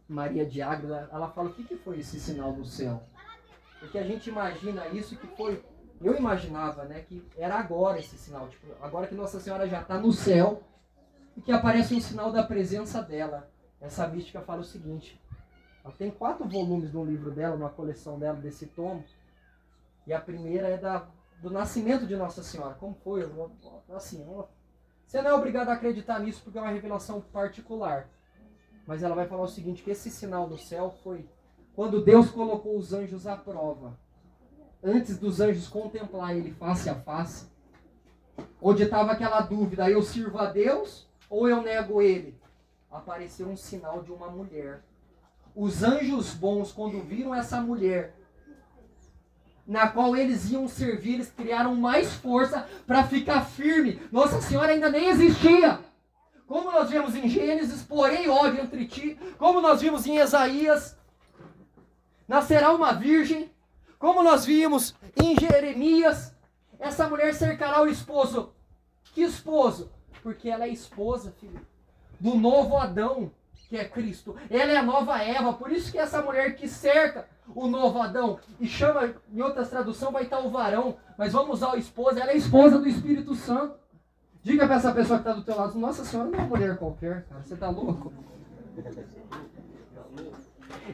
Maria de Ágreda, ela fala, o que foi esse sinal no céu? Porque a gente imagina isso que foi... Eu imaginava, né, que era agora esse sinal. Tipo, agora que Nossa Senhora já está no céu, e que aparece um sinal da presença dela. Essa mística fala o seguinte... Ela tem 4 volumes no livro dela, numa coleção dela, desse tomo. E a primeira é do nascimento de Nossa Senhora. Como foi? Assim, você não é obrigado a acreditar nisso porque é uma revelação particular. Mas ela vai falar o seguinte, que esse sinal do céu foi quando Deus colocou os anjos à prova. Antes dos anjos contemplar ele face a face. Onde estava aquela dúvida, eu sirvo a Deus ou eu nego ele? Apareceu um sinal de uma mulher. Os anjos bons, quando viram essa mulher, na qual eles iam servir, eles criaram mais força para ficar firme. Nossa Senhora ainda nem existia. Como nós vimos em Gênesis, porém ódio entre ti. Como nós vimos em Isaías, nascerá uma virgem. Como nós vimos em Jeremias, essa mulher cercará o esposo. Que esposo? Porque ela é esposa, filho, do novo Adão, que é Cristo. Ela é a nova Eva, por isso que essa mulher que cerca o novo Adão, e chama, em outras traduções vai estar o varão, mas vamos usar o esposo, ela é a esposa do Espírito Santo. Diga para essa pessoa que está do teu lado, Nossa Senhora não é uma mulher qualquer, cara, você está louco?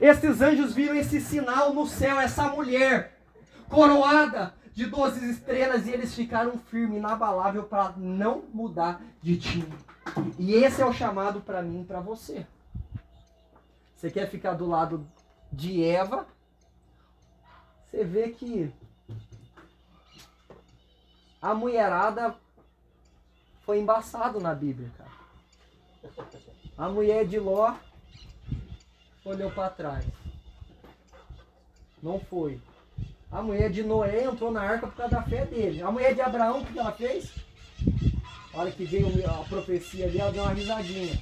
Esses anjos viram esse sinal no céu, essa mulher coroada de 12 estrelas, e eles ficaram firmes, inabalável, para não mudar de time. E esse é o chamado para mim e para você. Você quer ficar do lado de Eva? Você vê que a mulherada foi embaçado na Bíblia, cara. A mulher de Ló olhou para trás. Não foi. A mulher de Noé entrou na arca por causa da fé dele. A mulher de Abraão, o que ela fez? A hora que veio a profecia ali, ela deu uma risadinha.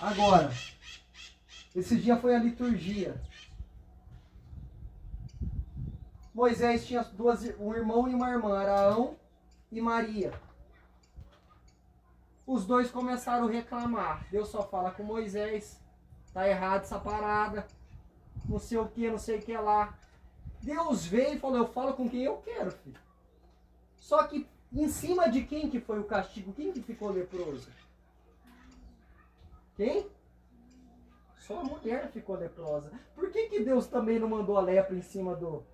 Agora, esse dia foi a liturgia. Moisés tinha um irmão e uma irmã, Arão e Maria. Os dois começaram a reclamar. Deus só fala com Moisés. Tá errado essa parada. Não sei o que, não sei o que lá. Deus veio e falou, eu falo com quem eu quero, filho. Só que em cima de quem que foi o castigo? Quem que ficou leproso? Quem? Só a mulher ficou leprosa. Por que Deus também não mandou a lepra em cima do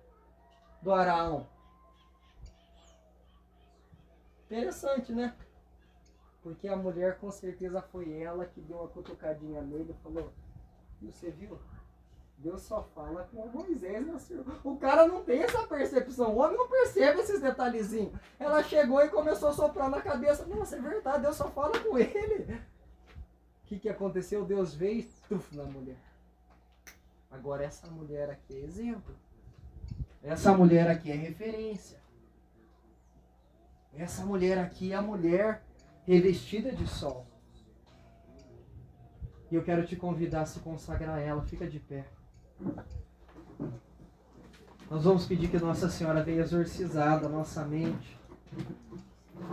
Araão? Interessante, né? Porque a mulher com certeza foi ela que deu uma cutucadinha nele e falou, você viu? Deus só fala com Moisés nasceu. O cara não tem essa percepção. O homem não percebe esses detalhezinhos. Ela chegou e começou a soprar na cabeça. Nossa, é verdade, Deus só fala com ele. O que aconteceu? Deus veio e tuf na mulher. Agora essa mulher aqui é exemplo. Essa mulher aqui é referência. Essa mulher aqui é a mulher revestida de sol. E eu quero te convidar a se consagrar a ela. Fica de pé. Nós vamos pedir que Nossa Senhora venha exorcizar da nossa mente,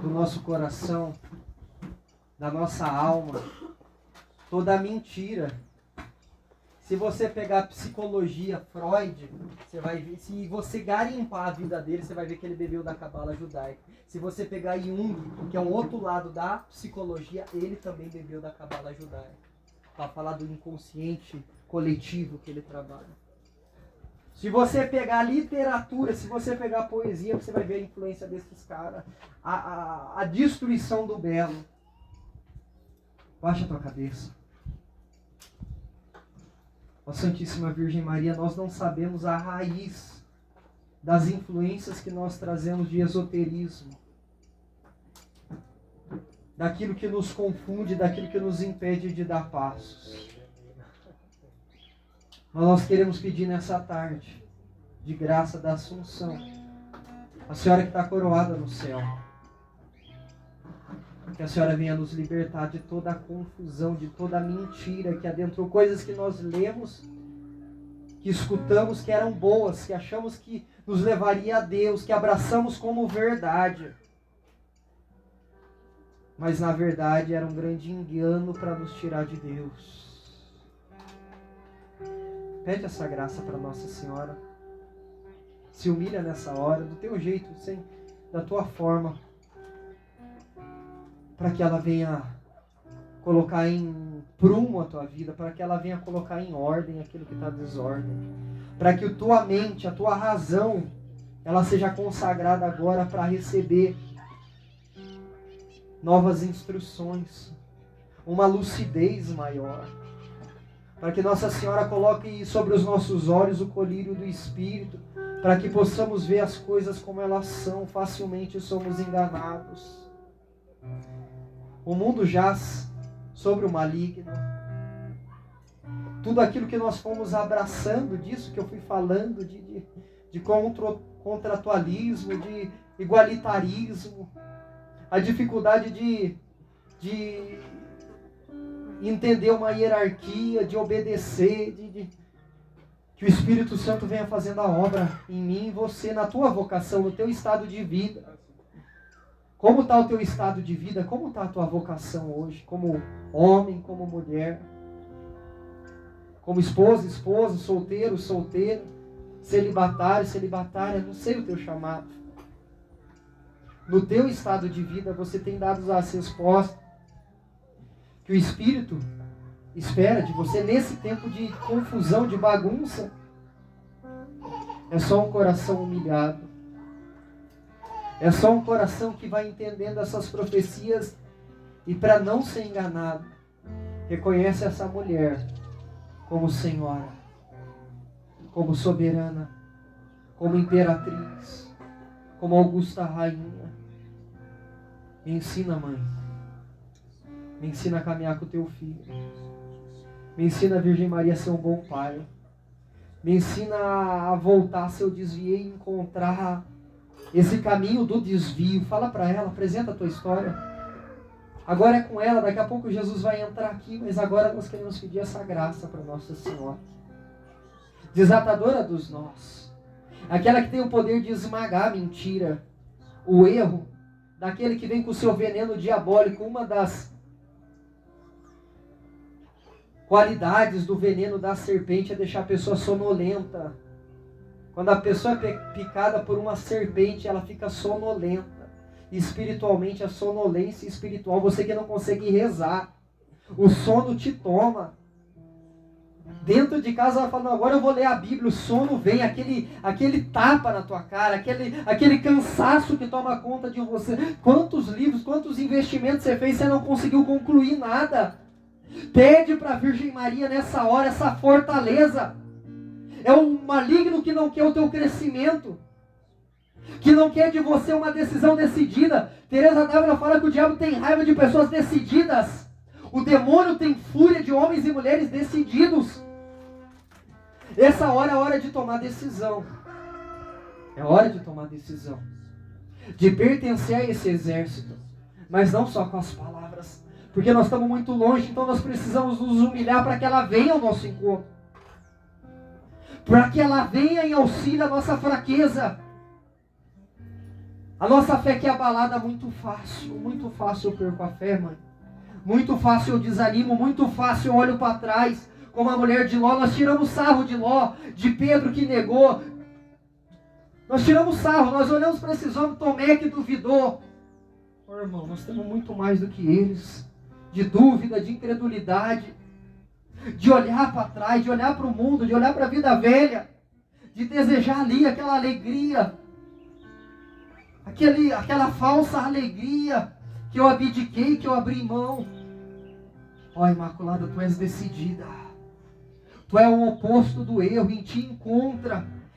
do nosso coração, da nossa alma, toda a mentira. Se você pegar a psicologia, Freud, você vai ver, se você garimpar a vida dele, você vai ver que ele bebeu da cabala judaica. Se você pegar Jung, que é um outro lado da psicologia, ele também bebeu da cabala judaica. Para falar do inconsciente coletivo que ele trabalha. Se você pegar literatura, se você pegar poesia, você vai ver a influência desses caras, a destruição do belo. Baixa a tua cabeça. Ó Santíssima Virgem Maria, nós não sabemos a raiz das influências que nós trazemos de esoterismo. daquilo que nos confunde, daquilo que nos impede de dar passos. Mas nós queremos pedir nessa tarde, de graça da Assunção, a Senhora que está coroada no céu, que a Senhora venha nos libertar de toda a confusão, de toda a mentira que adentrou, coisas que nós lemos, que escutamos que eram boas, que achamos que nos levaria a Deus, que abraçamos como verdade. Mas na verdade era um grande engano para nos tirar de Deus. Pede essa graça para Nossa Senhora. Se humilha nessa hora, do teu jeito, da tua forma, para que ela venha colocar em prumo a tua vida, para que ela venha colocar em ordem aquilo que está desordem, para que a tua mente, a tua razão, ela seja consagrada agora para receber novas instruções, uma lucidez maior, para que Nossa Senhora coloque sobre os nossos olhos o colírio do Espírito, para que possamos ver as coisas como elas são. Facilmente somos enganados. O mundo jaz sobre o maligno. Tudo aquilo que nós fomos abraçando, disso que eu fui falando, de contratualismo, de igualitarismo, a dificuldade de entender uma hierarquia, de obedecer, que o Espírito Santo venha fazendo a obra em mim e você, na tua vocação, no teu estado de vida. Como está o teu estado de vida? Como está a tua vocação hoje? Como homem, como mulher? Como esposa, solteiro, celibatário, celibatária, não sei o teu chamado. No teu estado de vida você tem dado as respostas que o Espírito espera de você nesse tempo de confusão, de bagunça. É só um coração humilhado. É só um coração que vai entendendo essas profecias e, para não ser enganado, reconhece essa mulher como senhora, como soberana, como imperatriz, como augusta rainha. Me ensina, mãe. Me ensina a caminhar com o teu filho. Me ensina a Virgem Maria a ser um bom pai. Me ensina a voltar se eu desviei e encontrar esse caminho do desvio. Fala para ela, apresenta a tua história. Agora é com ela, daqui a pouco Jesus vai entrar aqui, mas agora nós queremos pedir essa graça para Nossa Senhora. Desatadora dos nós. Aquela que tem o poder de esmagar a mentira, o erro, daquele que vem com o seu veneno diabólico. Uma das qualidades do veneno da serpente é deixar a pessoa sonolenta. Quando a pessoa é picada por uma serpente, ela fica sonolenta. Espiritualmente, a sonolência espiritual, você que não consegue rezar, o sono te toma. Dentro de casa ela fala, não, agora eu vou ler a Bíblia, o sono vem, aquele tapa na tua cara, aquele cansaço que toma conta de você. Quantos livros, quantos investimentos você fez, você não conseguiu concluir nada. Pede para a Virgem Maria nessa hora essa fortaleza. É um maligno que não quer o teu crescimento, que não quer de você uma decisão decidida. Teresa d'Ávila fala que o diabo tem raiva de pessoas decididas. O demônio tem fúria de homens e mulheres decididos. Essa hora é a hora de tomar decisão. É hora de tomar decisão. De pertencer a esse exército. Mas não só com as palavras. Porque nós estamos muito longe, então nós precisamos nos humilhar para que ela venha ao nosso encontro. Para que ela venha em auxílio à nossa fraqueza. A nossa fé que é abalada muito fácil eu perco a fé, mãe. Muito fácil eu desanimo, muito fácil eu olho para trás. Como a mulher de Ló, nós tiramos sarro de Ló, de Pedro que negou. Nós tiramos sarro, nós olhamos para esses homens, Tomé que duvidou. Oh, irmão, nós temos muito mais do que eles. De dúvida, de incredulidade. De olhar para trás, de olhar para o mundo, de olhar para a vida velha. De desejar ali aquela alegria. Aquela falsa alegria que eu abdiquei, que eu abri mão. Ó, Imaculada, tu és decidida. Tu é o oposto do erro. Em ti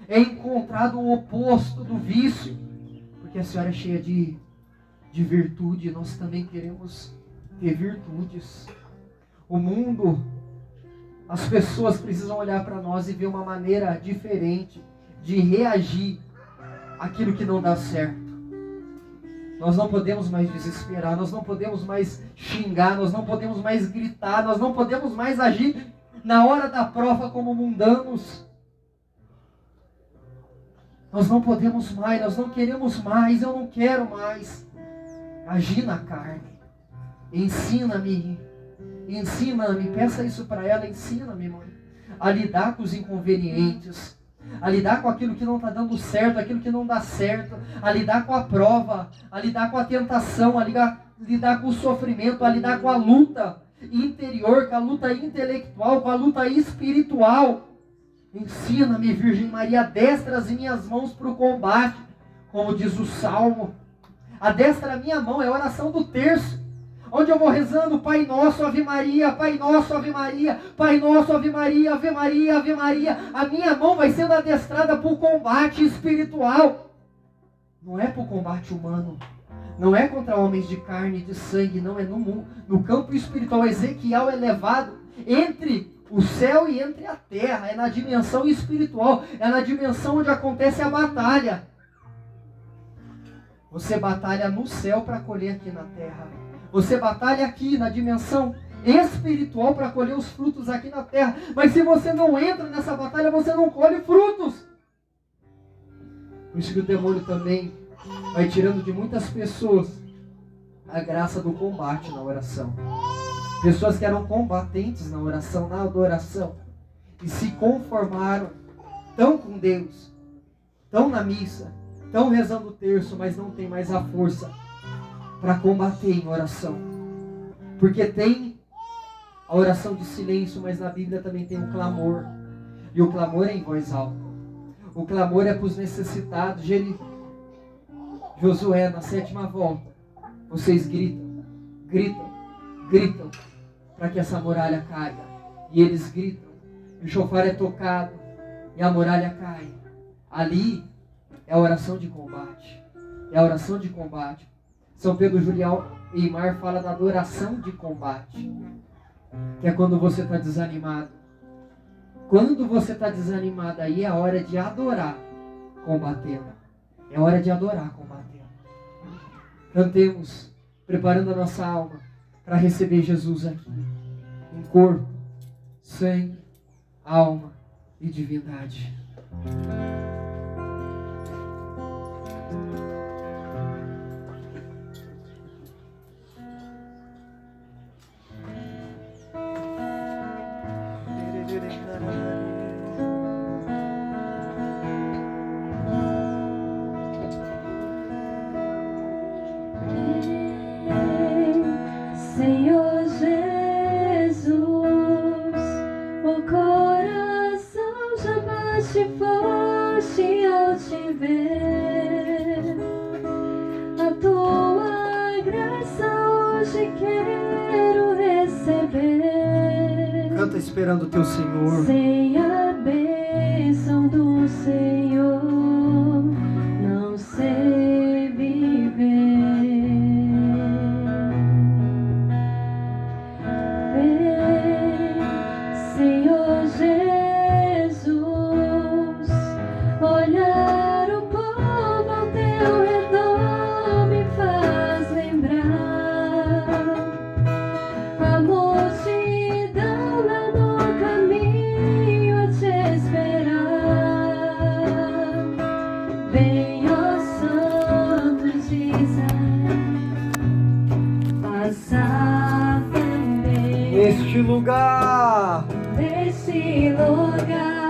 é encontrado o oposto do vício. Porque a senhora é cheia de de virtude, nós também queremos ter virtudes. O mundo, as pessoas precisam olhar para nós e ver uma maneira diferente de reagir àquilo que não dá certo. Nós não podemos mais desesperar, nós não podemos mais xingar, nós não podemos mais gritar, nós não podemos mais agir na hora da prova como mundanos. Nós não podemos mais, nós não queremos mais, eu não quero mais agir na carne. Ensina-me, peça isso para ela, ensina-me, mãe, a lidar com os inconvenientes, a lidar com aquilo que não está dando certo, aquilo que não dá certo, a lidar com a prova, a lidar com a tentação, a lidar com o sofrimento, a lidar com a luta interior, com a luta intelectual, com a luta espiritual. Ensina-me, Virgem Maria, adestra as minhas mãos para o combate, como diz o Salmo. Adestra a minha mão, é a oração do terço, onde eu vou rezando, Pai Nosso, Ave Maria, Pai Nosso, Ave Maria, Pai Nosso, Ave Maria, Ave Maria, Ave Maria. A minha mão vai sendo adestrada para o combate espiritual. Não é para o combate humano. Não é contra homens de carne e de sangue, não, é no campo espiritual. Ezequiel é levado entre o céu e entre a terra, é na dimensão espiritual, é na dimensão onde acontece a batalha. Você batalha no céu para colher aqui na terra. Você batalha aqui na dimensão espiritual para colher os frutos aqui na terra. Mas se você não entra nessa batalha, você não colhe frutos. Por isso que o demônio também vai tirando de muitas pessoas a graça do combate na oração. Pessoas que eram combatentes na oração, na adoração, e se conformaram, estão com Deus, estão na missa, estão rezando o terço, mas não tem mais a força para combater em oração. Porque tem a oração de silêncio, mas na Bíblia também tem o clamor. E o clamor é em voz alta. O clamor é para os necessitados. Josué, na 7ª volta, vocês gritam, para que essa muralha caia. E eles gritam, e o chofar é tocado, e a muralha cai. Ali é a oração de combate. É a oração de combate. São Pedro Julião e Mar fala da adoração de combate, que é quando você está desanimado. Quando você está desanimado, aí é a hora de adorar combatendo. É hora de adorar combatendo. Cantemos, preparando a nossa alma para receber Jesus aqui, em corpo, sangue, alma e divindade. Senhor Jesus, o coração já bate forte ao te ver. A tua graça hoje quero receber. Canta esperando o teu Senhor. Sem a bênção do Senhor, não sei viver. Senhor Jesus, olhar o povo ao teu redor me faz lembrar a multidão lá no caminho a te esperar. Vem, ó santos de Israel, passar também Neste lugar, nesse lugar.